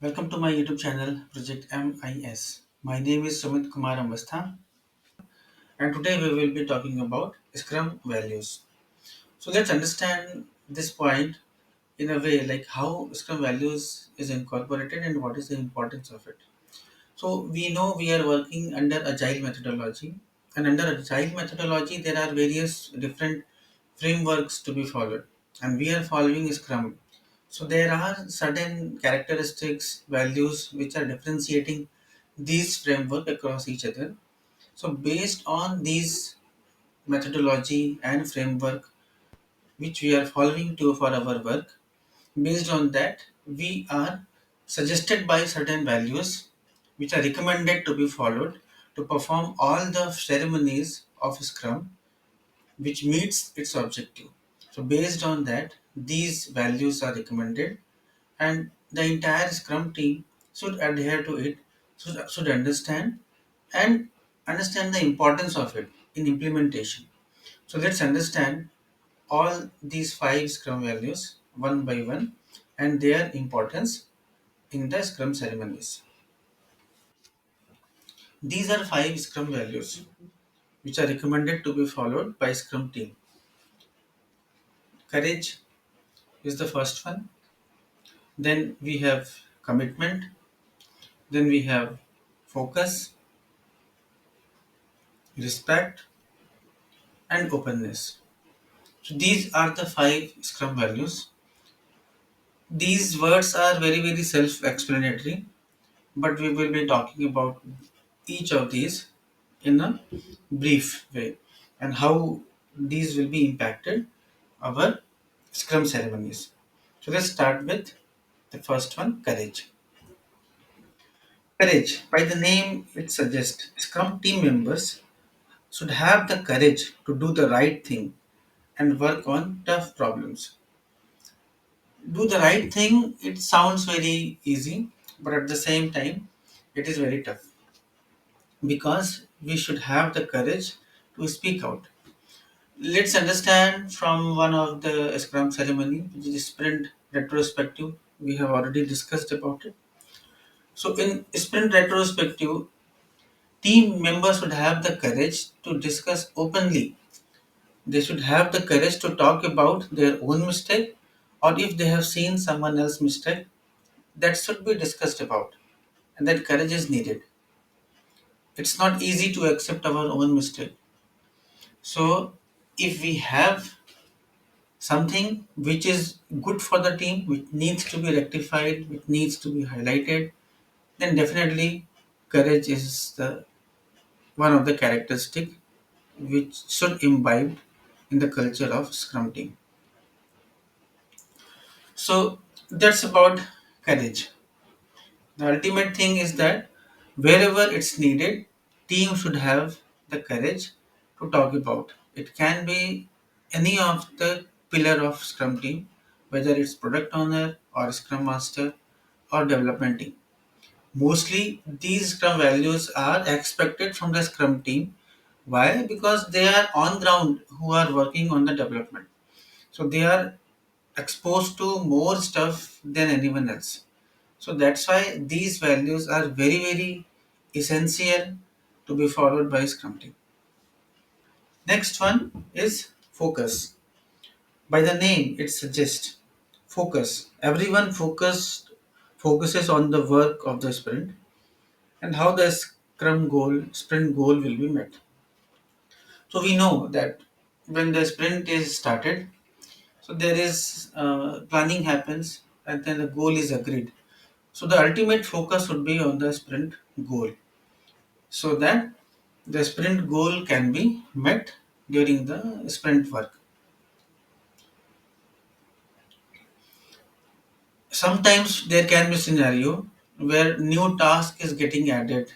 Welcome to my YouTube channel Project MIS. My name is Sumit Kumar Ambastha, and today we will be talking about Scrum values. So let's understand this point in a way like how Scrum values is incorporated and what is the importance of it. So we know we are working under Agile methodology, and under Agile methodology there are various different frameworks to be followed, and we are following Scrum. So there are certain characteristics, values which are differentiating these framework across each other. So based on these methodology and framework which we are following to for our work, based on that we are suggested by certain values which are recommended to be followed to perform all the ceremonies of Scrum which meets its objective. So based on that, these values are recommended and the entire Scrum team should adhere to it, should understand the importance of it in implementation. So let's understand all these five Scrum values one by one and their importance in the Scrum ceremonies. These are five Scrum values which are recommended to be followed by Scrum team. Courage is the first one. Then we have commitment. Then we have focus, respect, and openness. So these are the five Scrum values. These words are very self-explanatory, but we will be talking about each of these in a brief way and how these will be impacted our Scrum ceremonies. So let's start with the first one, courage. Courage, by the name it suggests, Scrum team members should have the courage to do the right thing and work on tough problems. Do the right thing, it sounds very easy, but at the same time, it is very tough because we should have the courage to speak out. Let's understand from one of the Scrum ceremony, which is sprint retrospective. We have already discussed about it. So, in sprint retrospective, team members should have the courage to discuss openly. They should have the courage to talk about their own mistake, or if they have seen someone else's mistake, that should be discussed about, and that courage is needed. It's not easy to accept our own mistake. So if we have something which is good for the team, which needs to be rectified, which needs to be highlighted, then definitely courage is the one of the characteristic which should imbibe in the culture of Scrum team. So that's about courage. The ultimate thing is that wherever it's needed, team should have the courage to talk about. It can be any of the pillar of Scrum team, whether it's product owner or Scrum master or development team. Mostly these Scrum values are expected from the Scrum team. Why? Because they are on ground who are working on the development. So they are exposed to more stuff than anyone else. So that's why these values are very essential to be followed by Scrum team. Next one is focus. By the name it suggests focus. Everyone focuses on the work of the sprint and how the sprint goal will be met. So we know that when the sprint is started, so there is planning happens and then the goal is agreed. So the ultimate focus would be on the sprint goal so that the sprint goal can be met during the sprint work. Sometimes there can be scenario where new task is getting added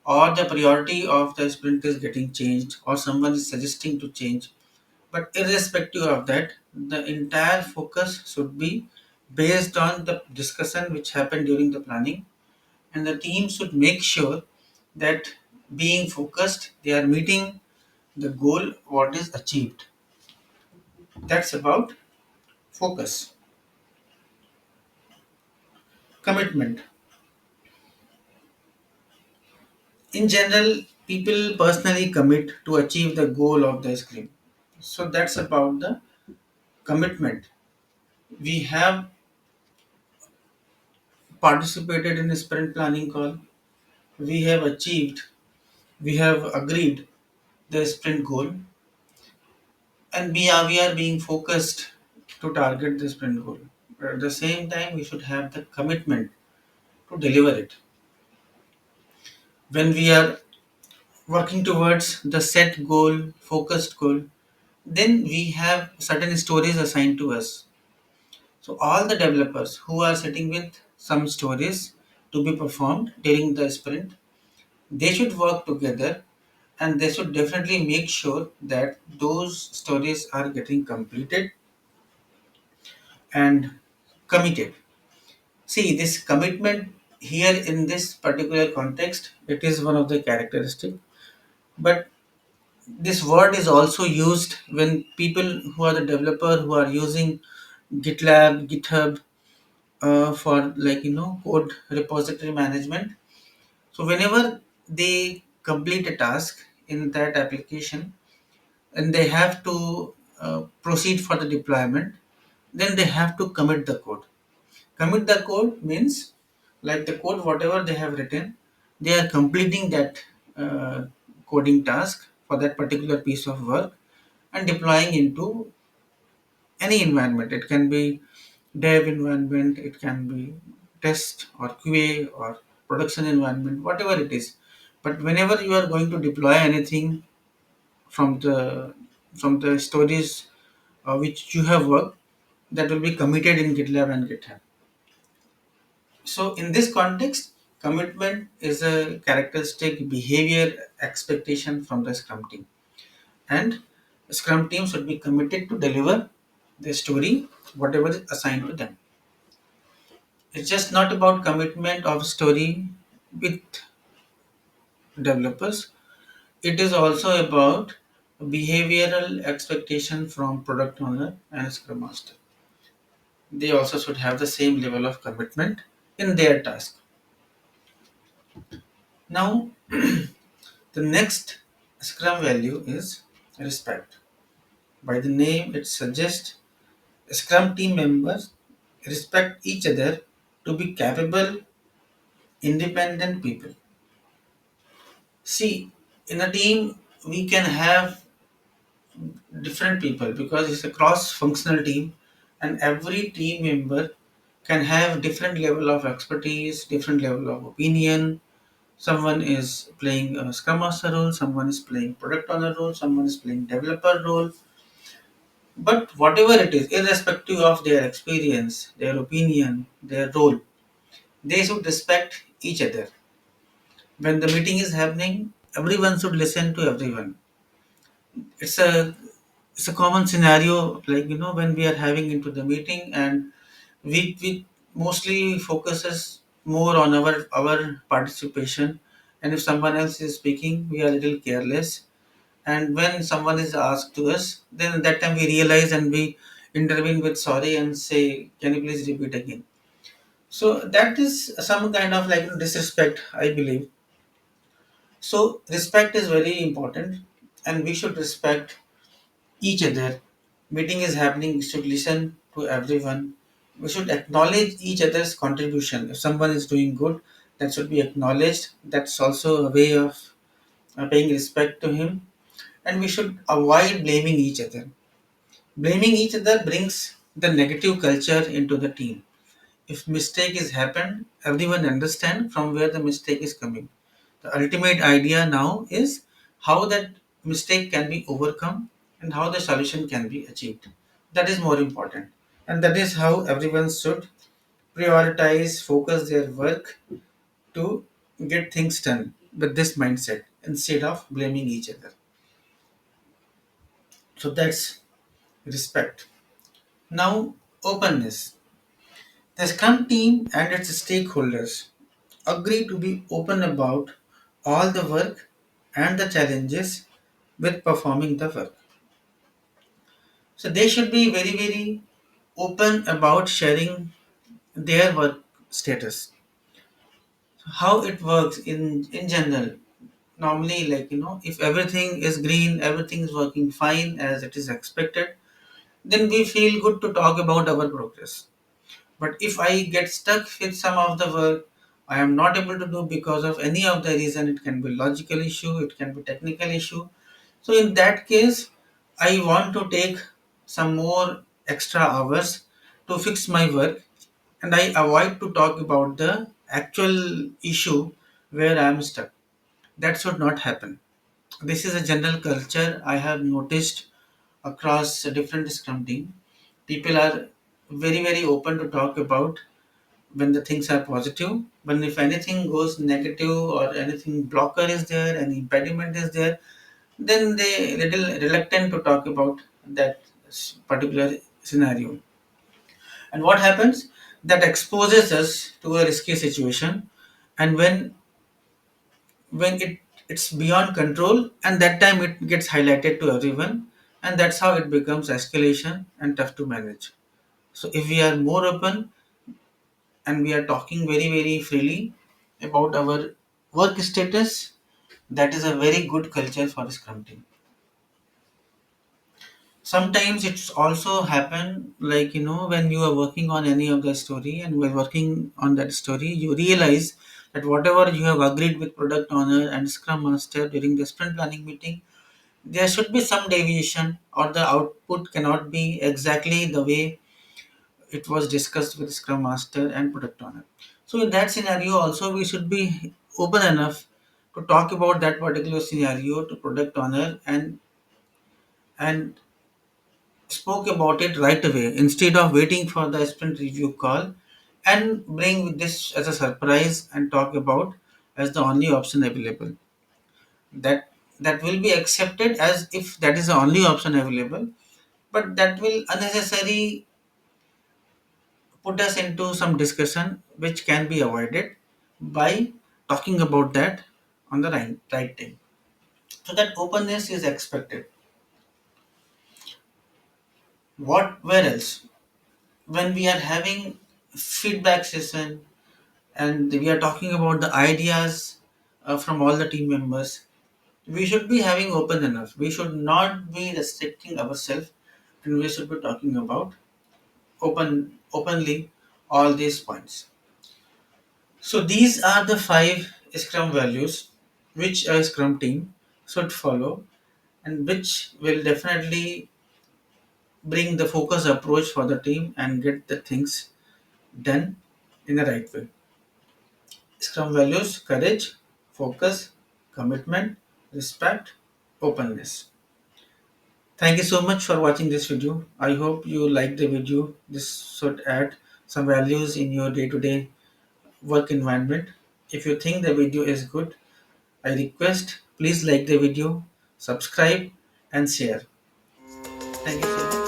or the priority of the sprint is getting changed or someone is suggesting to change. But irrespective of that, the entire focus should be based on the discussion which happened during the planning, and the team should make sure that being focused, they are meeting the goal what is achieved. That's about focus. Commitment. In general, people personally commit to achieve the goal of the scrum. So that's about the commitment. We have participated in a sprint planning call. We have achieved, we have agreed the sprint goal, and we are being focused to target the sprint goal. But at the same time, we should have the commitment to deliver it. When we are working towards the set goal, focused goal, then we have certain stories assigned to us. So all the developers who are sitting with some stories to be performed during the sprint, they should work together and they should definitely make sure that those stories are getting completed and committed. See, this commitment here in this particular context, it is one of the characteristic. But this word is also used when people who are the developer who are using GitLab, GitHub for code repository management. So whenever they complete a task in that application and they have to proceed for the deployment, then they have to commit the code. Commit the code means like the code whatever they have written, they are completing that coding task for that particular piece of work and deploying into any environment. It can be dev environment, it can be test or QA or production environment, whatever it is. But whenever you are going to deploy anything from the stories which you have worked, that will be committed in GitLab and GitHub. So in this context, commitment is a characteristic behavior expectation from the Scrum team, and Scrum team should be committed to deliver the story whatever is assigned to them. It's just not about commitment of story with developers. It is also about behavioral expectation from product owner and Scrum Master. They also should have the same level of commitment in their task. Now, the next Scrum value is respect. By the name, it suggests Scrum team members respect each other to be capable, independent people. See, in a team, we can have different people because it's a cross-functional team, and every team member can have different level of expertise, different level of opinion. Someone is playing a scrum master role, someone is playing product owner role, someone is playing developer role. But whatever it is, irrespective of their experience, their opinion, their role, they should respect each other. When the meeting is happening, everyone should listen to everyone. It's a it's a common scenario, like when we are having into the meeting, and we mostly focuses more on our participation, and if someone else is speaking, we are a little careless. And when someone is asked to us, then at that time we realize and we intervene with sorry and say, can you please repeat again? So that is some kind of disrespect, I believe. So respect is very important, and we should respect each other. Meeting is happening, we should listen to everyone. We should acknowledge each other's contribution. If someone is doing good, that should be acknowledged. That's also a way of paying respect to him. And we should avoid blaming each other. Blaming each other brings the negative culture into the team. If mistake is happened, everyone understand from where the mistake is coming. The ultimate idea now is how that mistake can be overcome and how the solution can be achieved. That is more important. And that is how everyone should prioritize, focus their work to get things done with this mindset instead of blaming each other. So that's respect. Now, openness. The Scrum team and its stakeholders agree to be open about all the work and the challenges with performing the work. So they should be very, very open about sharing their work status, how it works in general. normally, like, if everything is green, everything is working fine as it is expected, then we feel good to talk about our progress. But if I get stuck with some of the work I am not able to do because of any of the reason, it can be logical issue, it can be technical issue. So in that case, I want to take some more extra hours to fix my work, and I avoid to talk about the actual issue where I am stuck. That should not happen. This is a general culture I have noticed across a different Scrum team. People are very open to talk about when the things are positive. But if anything goes negative or anything blocker is there, any impediment is there, then they little reluctant to talk about that particular scenario. And what happens? That exposes us to a risky situation, and when it's beyond control, and that time it gets highlighted to everyone, and that's how it becomes escalation and tough to manage. So if we are more open and we are talking very freely about our work status, that is a very good culture for Scrum team. Sometimes it's also happen, like, when you are working on any of the story and we're working on that story, you realize that whatever you have agreed with product owner and Scrum master during the sprint planning meeting, there should be some deviation, or the output cannot be exactly the way it was discussed with Scrum Master and Product Owner. So in that scenario also, we should be open enough to talk about that particular scenario to Product Owner, and spoke about it right away instead of waiting for the sprint review call, and bring this as a surprise and talk about as the only option available. That will be accepted as if that is the only option available, but that will unnecessary put us into some discussion which can be avoided by talking about that on the right time. So that openness is expected. Where else? When we are having feedback session and we are talking about the ideas from all the team members, we should be having open enough. We should not be restricting ourselves, and we should be talking about openly all these points. So these are the five Scrum values which a Scrum team should follow, and which will definitely bring the focus approach for the team and get the things done in the right way. Scrum values: courage, focus, commitment, respect, openness. Thank you so much for watching this video. I hope you like the video. This should add some values in your day to day work environment. If you think the video is good, I request please like the video, subscribe, and share. Thank you so much.